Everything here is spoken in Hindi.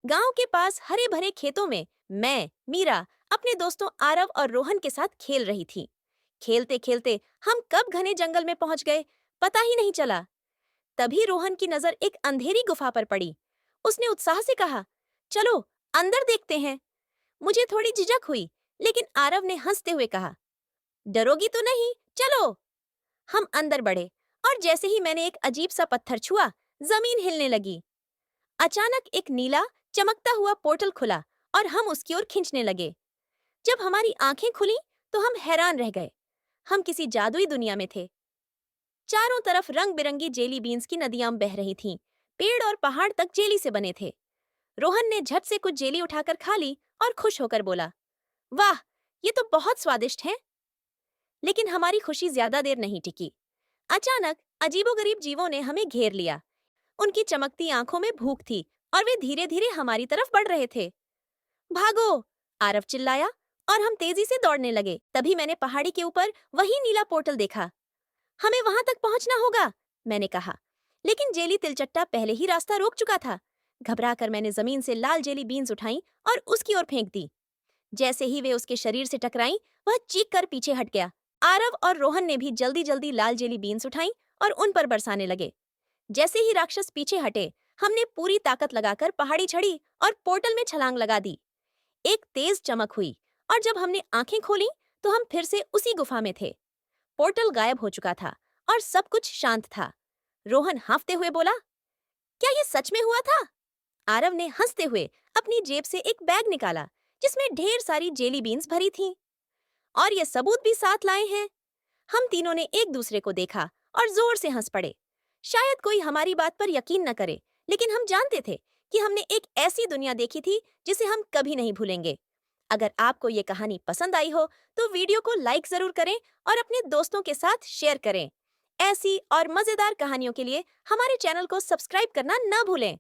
गांव के पास हरे भरे खेतों में मैं मीरा अपने दोस्तों आरव और रोहन के साथ खेल रही थी। खेलते खेलते हम कब घने जंगल में पहुंच गए पता ही नहीं चला। तभी रोहन की नजर एक अंधेरी गुफा पर पड़ी। उसने उत्साह से कहा, चलो अंदर देखते हैं। मुझे थोड़ी झिझक हुई, लेकिन आरव ने हंसते हुए कहा, डरोगी तो नहीं, चलो। हम अंदर बढ़े और जैसे ही मैंने एक अजीब सा पत्थर छुआ, जमीन हिलने लगी। अचानक एक नीला चमकता हुआ पोर्टल खुला और हम उसकी ओर खींचने लगे। जब हमारी आंखें खुली तो हम हैरान रह गए। हम किसी जादुई दुनिया में थे। चारों तरफ रंग बिरंगी जेली बीन्स की नदियां बह रही थीं। पेड़ और पहाड़ तक जेली से बने थे। रोहन ने झट से कुछ जेली उठाकर खा ली और खुश होकर बोला, वाह, ये तो बहुत स्वादिष्ट है। लेकिन हमारी खुशी ज्यादा देर नहीं टिकी। अचानक अजीबोगरीब जीवों ने हमें घेर लिया। उनकी चमकती आंखों में भूख थी और वे धीरे धीरे हमारी तरफ बढ़ रहे थे। भागो! आरव चिल्लाया और हम तेजी से दौड़ने लगे। तभी मैंने पहाड़ी के ऊपर वही नीला पोर्टल देखा। हमें वहां तक पहुंचना होगा, मैंने कहा। लेकिन जेली तिलचट्टा पहले ही रास्ता रोक चुका था। घबराकर मैंने जमीन से लाल जेली बीन्स उठाई और उसकी ओर फेंक दी। जैसे ही वे उसके शरीर से टकराईं, वह चीख कर पीछे हट गया। आरव और रोहन ने भी जल्दी जल्दी लाल जेली बीन्स उठाई और उन पर बरसाने लगे। जैसे ही राक्षस पीछे हटे, हमने पूरी ताकत लगाकर पहाड़ी चढ़ी और पोर्टल में छलांग लगा दी। एक तेज चमक हुई और जब हमने आंखें खोली तो हम फिर से उसी गुफा में थे। पोर्टल गायब हो चुका था और सब कुछ शांत था। रोहन हांफते हुए बोला, क्या ये सच में हुआ था? आरव ने हंसते हुए अपनी जेब से एक बैग निकाला जिसमें ढेर सारी जेली बीन्स भरी थीं। और ये सबूत भी साथ लाए हैं। हम तीनों ने एक दूसरे को देखा और जोर से हंस पड़े। शायद कोई हमारी बात पर यकीन न करे, लेकिन हम जानते थे कि हमने एक ऐसी दुनिया देखी थी जिसे हम कभी नहीं भूलेंगे। अगर आपको ये कहानी पसंद आई हो तो वीडियो को लाइक जरूर करें और अपने दोस्तों के साथ शेयर करें। ऐसी और मजेदार कहानियों के लिए हमारे चैनल को सब्सक्राइब करना न भूलें।